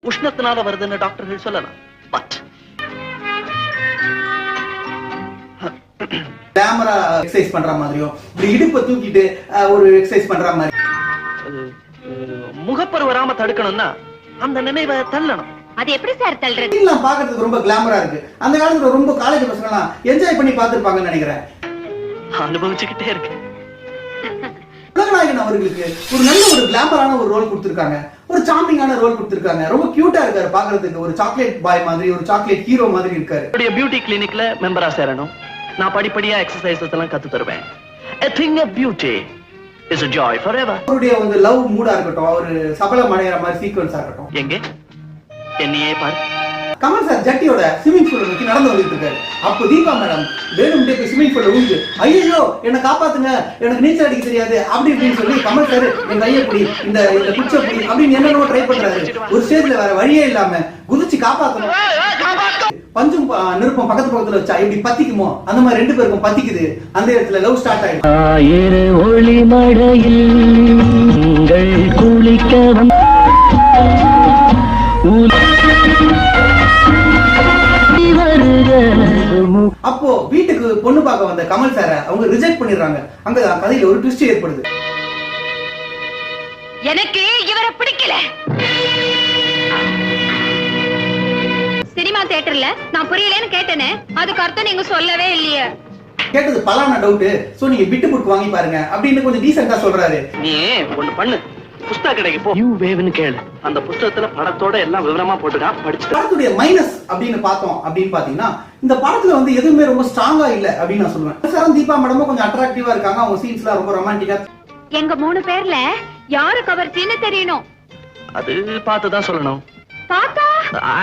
உஷ்ணத்தினால வருதுன்னு டாக்டர்கள் சொல்லலாம். பட் கேமரா எக்ஸசைஸ் பண்ற மாதிரியும் இப்படி இடுப்பை தூக்கிட்டு ஒரு எக்ஸசைஸ் பண்ற மாதிரி முகப்பரு வராம தடுக்கணும்னா அந்த நினைவை தள்ளணும். அது எப்படி சார் தள்ளுறது? எல்லாம் பாக்குறதுக்கு ரொம்ப கிளாமரா இருக்கு. அந்த காலத்துல ரொம்ப காலேஜ் பசங்க எல்லாம் என்ஜாய் பண்ணி பாத்துருப்பாங்கன்னு நினைக்கிறேன். அனுபவிச்சுக்கிட்டே இருக்கு. உலகநாயகன் அவர்களுக்கு ஒரு நல்ல ஒரு கிளாமரான ஒரு ரோல் கொடுத்திருக்காங்க, ஒரு சார்மிங்கான ரோல் கொடுத்திருக்காங்க. ரொம்ப கியூட்டா இருக்காரு பாக்குறதுக்கு, ஒரு சாக்லேட் பாய் மாதிரி, ஒரு சாக்லேட் ஹீரோ மாதிரி இருக்காரு. பியூட்டி கிளினிக்ல மெம்பரா சேரணும். நான் படிப்படியா எக்ஸசைசஸ் எல்லாம் கத்து தருவேன். A thing of beauty is a joy forever. அவருடைய வந்து லவ் மூடா இருக்கட்டும், ஒரு சபலம் அடைகிற மாதிரி சீக்வன்ஸா இருக்கட்டும். எங்கே என்னையே பாரு. கமல் சார் ஜட்டியோட ஸ்விமிங் பூல் நோக்கி நடந்து வந்துட்டு இருக்காரு. அப்போ தீபா மேடம் வேணும்ட்டே போய் ஸ்விமிங் பூல்ல ஊந்து, ஐயோ என்ன காப்பாத்துங்க, எனக்கு நீச்சல் அடிக்க தெரியாது அப்படி இப்படின்னு சொல்லி கமல் சார் என் கையை பிடி, இந்த குச்சை பிடி அப்படின்னு என்னென்னவோ ட்ரை பண்றாரு. ஒரு ஸ்டேஜ்ல வேற வழியே இல்லாம குதிச்சு காப்பாத்தணும். பஞ்சும் நெருப்பம் பக்கத்து பக்கத்துல வச்சா எப்படி பத்திக்குமோ அந்த மாதிரி ரெண்டு பேருக்கும் பத்திக்குது. அந்த இடத்துல லவ் ஸ்டார்ட் ஆயிடுச்சு. ஆயிரம் ஒளி மழையில் குளிக்க அப்போ வீட்டுக்கு பொண்ணு பார்க்க வந்த கமல் சார அவங்க ரிஜெக்ட் பண்ணிடுறாங்க. அங்கதான் கதையில ஒரு ட்விஸ்ட் ஏற்படுது. எனக்கு இவரை பிடிக்கல. சினிமா தியேட்டர்ல நான் புரியலன்னு கேட்டேனே, அதுக்கு அர்த்தம் நீங்க சொல்லவே இல்லையே. கேட்டது பலான டவுட். சோ நீங்க பிட்டு புக் வாங்கி பாருங்க அப்படின்னு கொஞ்சம் டீசென்ட்டா சொல்றாரு. நீ ஒண்ணு பண்ணு, புஸ்தக கடைக்கு போ, யூ வேவ்னு கேளு. அந்த புத்தகத்துல படத்தோட எல்லாம் விவரமா போட்டுக்கான், படிச்சு. படத்துடைய மைனஸ் அப்படின்னு பார்த்தோம் அப்படின்னு பாத்தீங்கன்னா, இந்த படத்துல வந்து எதுவுமே ரொம்ப ஸ்ட்ராங்கா இல்ல அப்படின்னு நான் சொல்லுவேன். சார் தீபா மேடமும் கொஞ்சம் அட்ராக்டிவா இருக்காங்க. அவங்க சீன்ஸ்லாம் ரொம்ப ரொமான்டிக்கா. எங்க 3 பேர்ல யாரு கவர்ச்சின்னு தெரியணும். அது பார்த்துதான் சொல்லணும். பாத்தா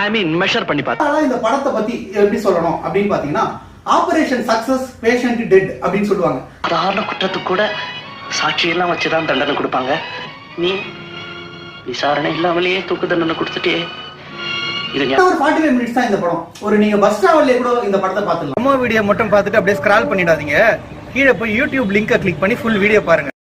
ஐ மீன் மெஷர் பண்ணி பார்த்தா. இந்த படத்தை பத்தி எப்படி சொல்லணும் அப்படின்னு பாத்தீங்கன்னா, ஆபரேஷன் சக்சஸ் பேஷண்ட் டெட் அப்படின்னு சொல்லுவாங்க. சாதாரண குற்றத்துக்கு கூட சாட்சியெல்லாம் வச்சுதான் தண்டனை கொடுப்பாங்க. நீ விசாரணை இல்லாமலேயே தூக்கு தண்டனை கொடுத்துட்டே. ஒரு 45 மினிட்ஸ் தான் இந்த படம். ஒரு நீங்க பஸ் டிராவல்ல கூட இந்த படத்தை பார்த்துக்கலாம். நம்ம வீடியோ மட்டும் பார்த்துட்டு அப்படியே ஸ்க்ரால் பண்ணிடாதீங்க. கீழே போய் யூடியூப் லிங்கை கிளிக் பண்ணி ஃபுல் வீடியோ பாருங்க.